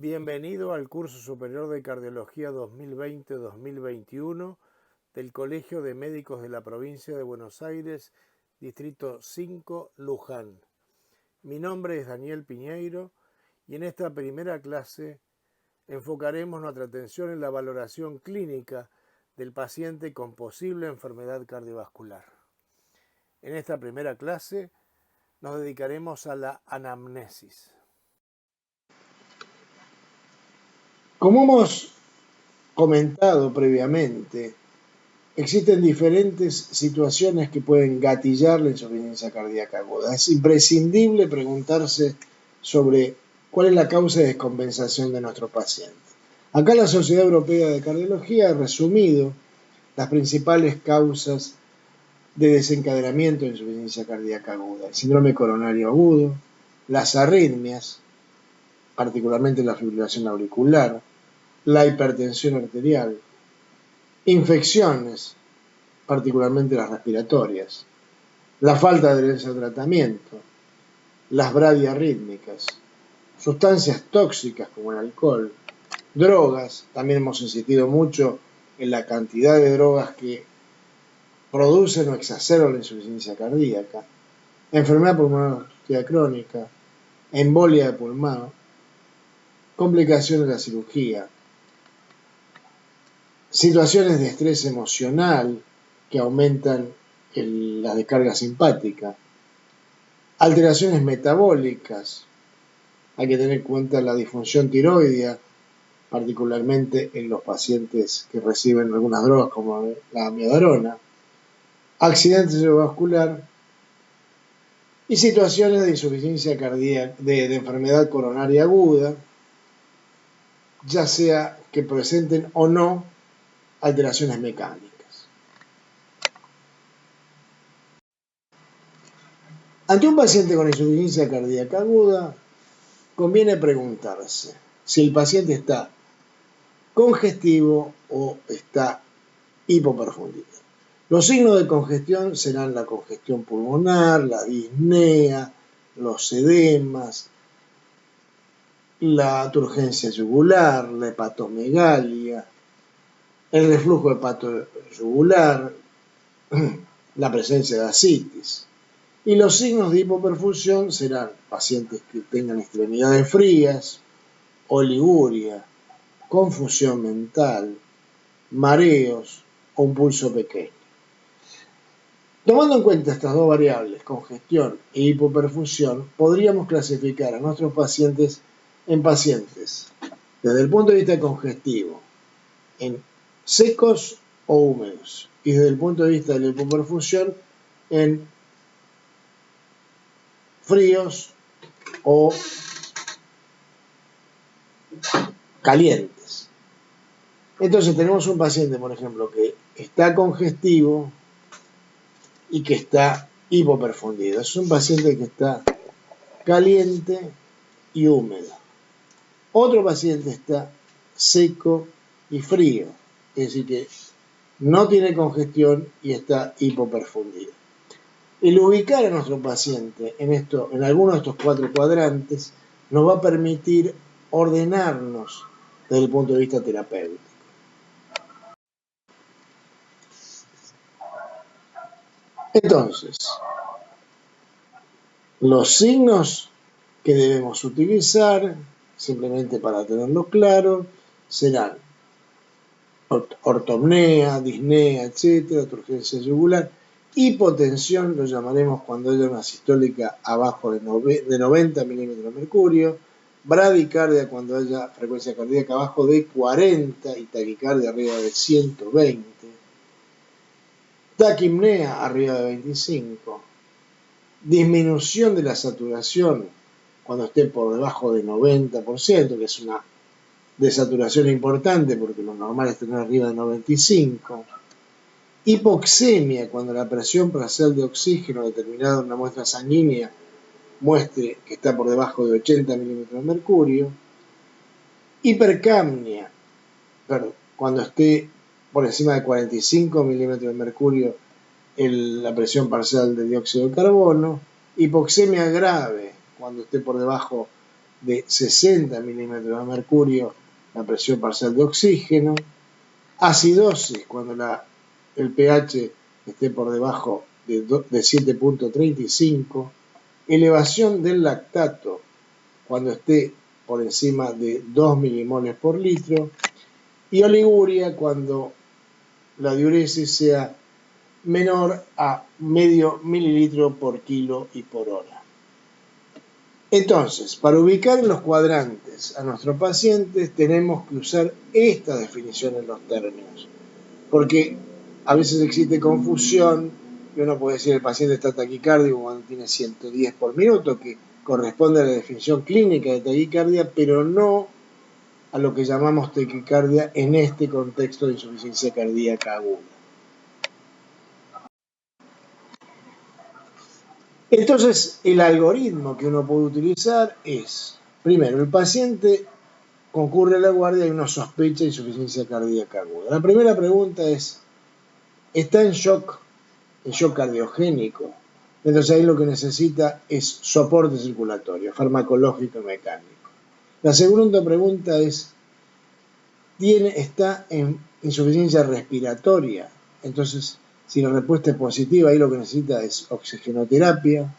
Bienvenido al curso superior de Cardiología 2020-2021 del Colegio de Médicos de la Provincia de Buenos Aires, Distrito 5, Luján. Mi nombre es Daniel Piñeiro y en esta primera clase enfocaremos nuestra atención en la valoración clínica del paciente con posible enfermedad cardiovascular. En esta primera clase nos dedicaremos a la anamnesis. Como hemos comentado previamente, existen diferentes situaciones que pueden gatillar la insuficiencia cardíaca aguda. Es imprescindible preguntarse sobre cuál es la causa de descompensación de nuestro paciente. Acá la Sociedad Europea de Cardiología ha resumido las principales causas de desencadenamiento de insuficiencia cardíaca aguda: el síndrome coronario agudo, las arritmias, particularmente la fibrilación auricular, la hipertensión arterial, infecciones, particularmente las respiratorias, la falta de adherencia al tratamiento, las bradiarrítmicas, sustancias tóxicas como el alcohol, drogas. También hemos insistido mucho en la cantidad de drogas que producen o exacerban la insuficiencia cardíaca, enfermedad pulmonar obstructiva crónica, embolia de pulmón, complicaciones de la cirugía, situaciones de estrés emocional que aumentan la descarga simpática, alteraciones metabólicas. Hay que tener en cuenta la disfunción tiroidea, particularmente en los pacientes que reciben algunas drogas como la amiodarona, accidente cerebrovascular y situaciones de insuficiencia cardíaca, de enfermedad coronaria aguda, ya sea que presenten o no alteraciones mecánicas. Ante un paciente con insuficiencia cardíaca aguda, conviene preguntarse si el paciente está congestivo o está hipoperfundido. Los signos de congestión serán la congestión pulmonar, la disnea, los edemas, la turgencia yugular, la hepatomegalia, el reflujo hepatoyugular, la presencia de ascitis. Y los signos de hipoperfusión serán pacientes que tengan extremidades frías, oliguria, confusión mental, mareos o un pulso pequeño. Tomando en cuenta estas dos variables, congestión e hipoperfusión, podríamos clasificar a nuestros pacientes en pacientes, desde el punto de vista congestivo, en secos o húmedos, y desde el punto de vista de la hipoperfusión, en fríos o calientes. Entonces tenemos un paciente, por ejemplo, que está congestivo y que está hipoperfundido. Es un paciente que está caliente y húmedo. Otro paciente está seco y frío, es decir, que no tiene congestión y está hipoperfundido. El ubicar a nuestro paciente en alguno de estos cuatro cuadrantes nos va a permitir ordenarnos desde el punto de vista terapéutico. Entonces, los signos que debemos utilizar, simplemente para tenerlo claro, serán ortopnea, disnea, etcétera, turgencia yugular. Hipotensión lo llamaremos cuando haya una sistólica abajo de 90 milímetros de mercurio, bradicardia cuando haya frecuencia cardíaca abajo de 40 y taquicardia arriba de 120, taquipnea arriba de 25, disminución de la saturación cuando esté por debajo de 90%, que es una desaturación importante porque lo normal es tener arriba de 95, hipoxemia cuando la presión parcial de oxígeno determinada en una muestra sanguínea muestre que está por debajo de 80 milímetros de mercurio, hipercapnia cuando esté por encima de 45 milímetros de mercurio la presión parcial de dióxido de carbono, hipoxemia grave cuando esté por debajo de 60 milímetros de mercurio la presión parcial de oxígeno, acidosis cuando el pH esté por debajo de 7.35, elevación del lactato cuando esté por encima de 2 milimoles por litro, y oliguria cuando la diuresis sea menor a medio mililitro por kilo y por hora. Entonces, para ubicar en los cuadrantes a nuestros pacientes tenemos que usar esta definición en los términos, porque a veces existe confusión y uno puede decir el paciente está taquicárdico cuando tiene 110 por minuto, que corresponde a la definición clínica de taquicardia, pero no a lo que llamamos taquicardia en este contexto de insuficiencia cardíaca aguda. Entonces, el algoritmo que uno puede utilizar es, primero, el paciente concurre a la guardia y uno sospecha de insuficiencia cardíaca aguda. La primera pregunta es, ¿está en shock cardiogénico? Entonces ahí lo que necesita es soporte circulatorio, farmacológico y mecánico. La segunda pregunta es, ¿está en insuficiencia respiratoria? Entonces, si la respuesta es positiva, ahí lo que necesita es oxigenoterapia.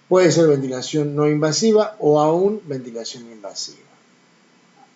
Puede ser ventilación no invasiva o aún ventilación invasiva.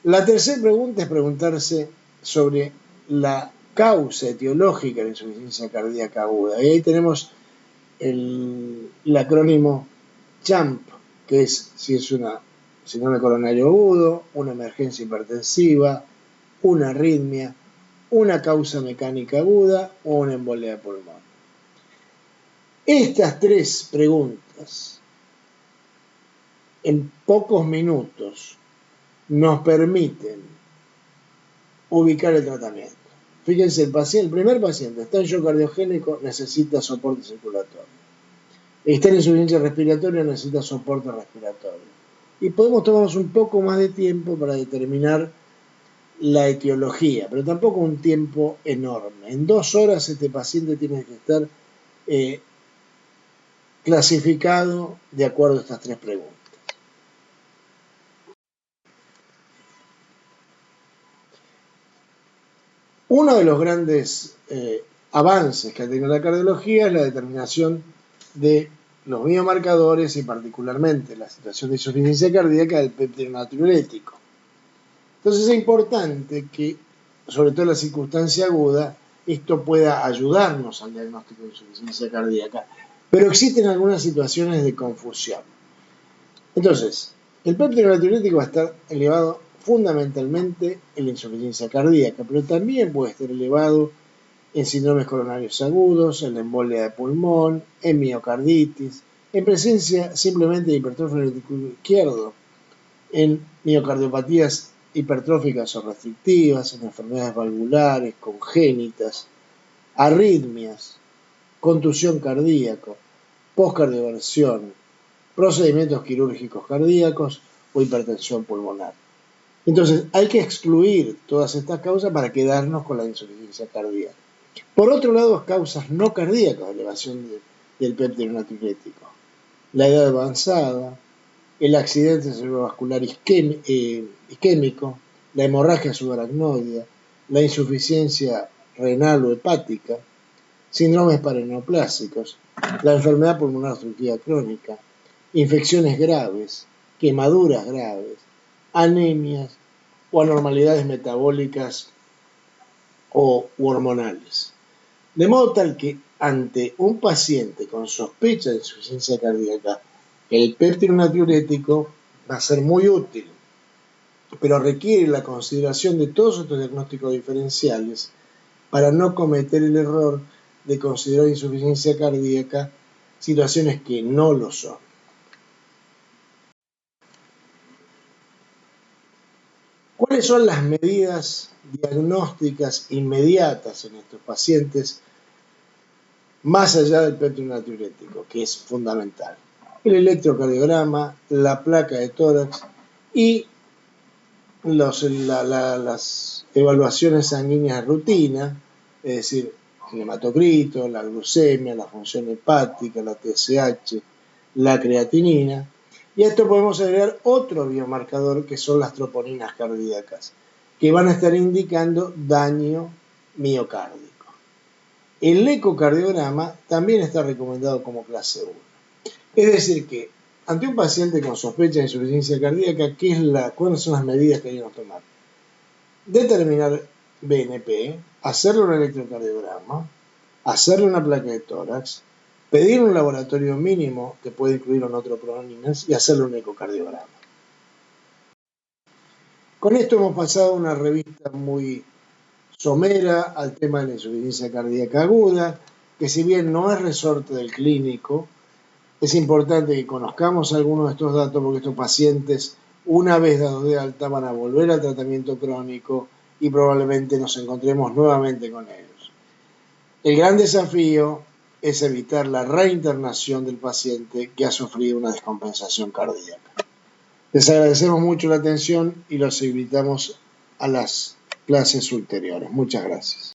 La tercera pregunta es preguntarse sobre la causa etiológica de la insuficiencia cardíaca aguda. Y ahí tenemos el acrónimo CHAMP, que es si es una síndrome coronario agudo, una emergencia hipertensiva, una arritmia, una causa mecánica aguda o una embolia de pulmón. Estas tres preguntas en pocos minutos nos permiten ubicar el tratamiento. Fíjense, el primer paciente está en shock cardiogénico, necesita soporte circulatorio. Está en insuficiencia respiratoria, necesita soporte respiratorio. Y podemos tomarnos un poco más de tiempo para determinar la etiología, pero tampoco un tiempo enorme. En 2 horas este paciente tiene que estar clasificado de acuerdo a estas tres preguntas. Uno de los grandes avances que ha tenido la cardiología es la determinación de los biomarcadores y particularmente la situación de insuficiencia cardíaca del péptido natriurético. Entonces es importante que, sobre todo en la circunstancia aguda, esto pueda ayudarnos al diagnóstico de insuficiencia cardíaca, pero existen algunas situaciones de confusión. Entonces, el péptido natriurético va a estar elevado fundamentalmente en la insuficiencia cardíaca, pero también puede estar elevado en síndromes coronarios agudos, en la embolia de pulmón, en miocarditis, en presencia simplemente de hipertrofia del ventrículo izquierdo, en miocardiopatías hipertróficas o restrictivas, en enfermedades valvulares, congénitas, arritmias, contusión cardíaca, postcardioversión, procedimientos quirúrgicos cardíacos o hipertensión pulmonar. Entonces, hay que excluir todas estas causas para quedarnos con la insuficiencia cardíaca. Por otro lado, causas no cardíacas de elevación del péptido natriurético. La edad avanzada, el accidente cerebrovascular isquémico, la hemorragia subaracnoidea, la insuficiencia renal o hepática, síndromes paraneoplásicos, la enfermedad pulmonar obstructiva crónica, infecciones graves, quemaduras graves, anemias o anormalidades metabólicas o hormonales. De modo tal que ante un paciente con sospecha de insuficiencia cardíaca, el péptido natriurético va a ser muy útil, pero requiere la consideración de todos estos diagnósticos diferenciales para no cometer el error de considerar insuficiencia cardíaca situaciones que no lo son. ¿Cuáles son las medidas diagnósticas inmediatas en estos pacientes más allá del péptido natriurético, que es fundamental? El electrocardiograma, la placa de tórax y las evaluaciones sanguíneas de rutina, es decir, el hematocrito, la glucemia, la función hepática, la TSH, la creatinina, Y a esto podemos agregar otro biomarcador que son las troponinas cardíacas, que van a estar indicando daño miocárdico. El ecocardiograma también está recomendado como clase 1. Es decir que, ante un paciente con sospecha de insuficiencia cardíaca, ¿cuáles son las medidas que debemos tomar? Determinar BNP, hacerle un electrocardiograma, hacerle una placa de tórax, pedir un laboratorio mínimo que puede incluir onotroponinas y hacerle un ecocardiograma. Con esto hemos pasado una revista muy somera al tema de la insuficiencia cardíaca aguda, que si bien no es resorte del clínico, es importante que conozcamos algunos de estos datos porque estos pacientes, una vez dados de alta, van a volver al tratamiento crónico y probablemente nos encontremos nuevamente con ellos. El gran desafío es evitar la reinternación del paciente que ha sufrido una descompensación cardíaca. Les agradecemos mucho la atención y los invitamos a las clases ulteriores. Muchas gracias.